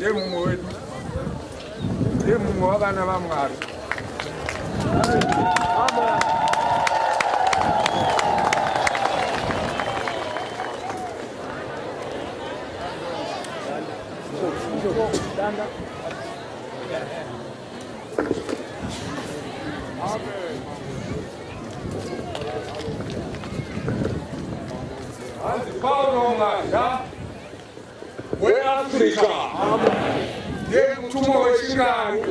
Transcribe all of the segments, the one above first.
ye mumo wetu, ye mumo w'abana ba Mwalo. Paulo Manda, we Africa, ye mtumwa w'ekingani,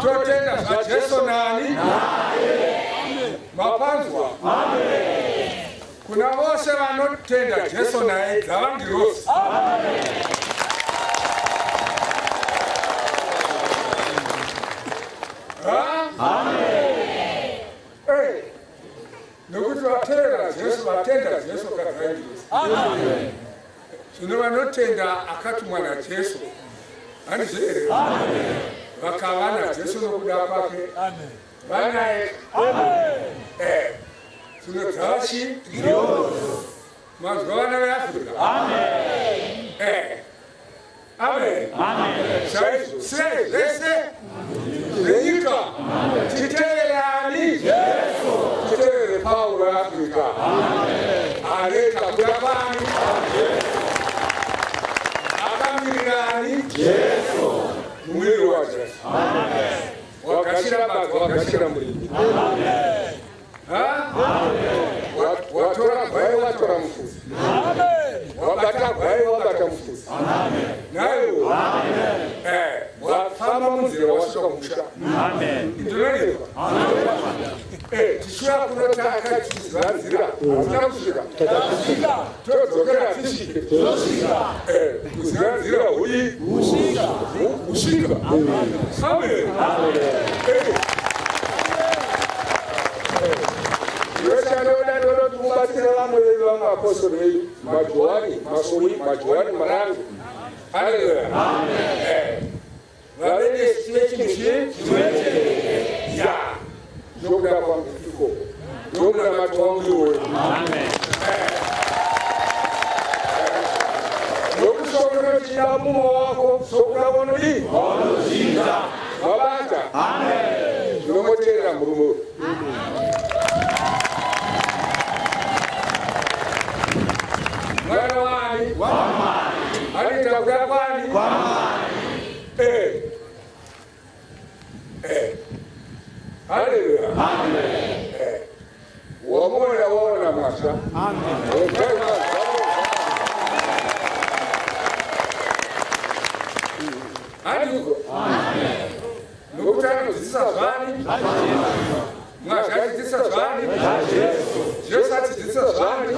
totenda za Yesu nani, mapanzwa, kuna bose banotenda Yesu naye zabandi rose. Nokuti vatenda Yesu kathaindi zvino vanotenda akatumwa naJesu hanizvere vakava naJesu nokuda kwake vanaye zvino dzachi mazwa vana veAfrica. Amen. Saizvo sei zvese zvenyika titeerani titeere Paulo weAfrica areta kuda kwani akamirirani mumwiri waJesu wakashira badza wakashira murimi watora gwai watora mufudzi wabata gwai wabata mufudzi nayo wafamba munzira wasvika kumusha ndinorewa tishura kunotaka tichiziva nzira hamuna kusvika todzokera tisvike kuziva nzira kusvika. Amen. Yoshanoda ndono tumubatsira vamwe vedu vamwe apostoli vedu Majoani Marangu. Haleluya. Vavene chive ya ndokuda kwangu iko ndokuda matu wangu iwe nokusokera chinda mumo wako sokera vonodi vabata zvinomotera murume mwana wani anoita kuda kwani haleluya wamona waona mwasa handiko nokuti anodzidzisa zvani mwazvi achidzidzisa zvani Jesu achidzidzisa zvani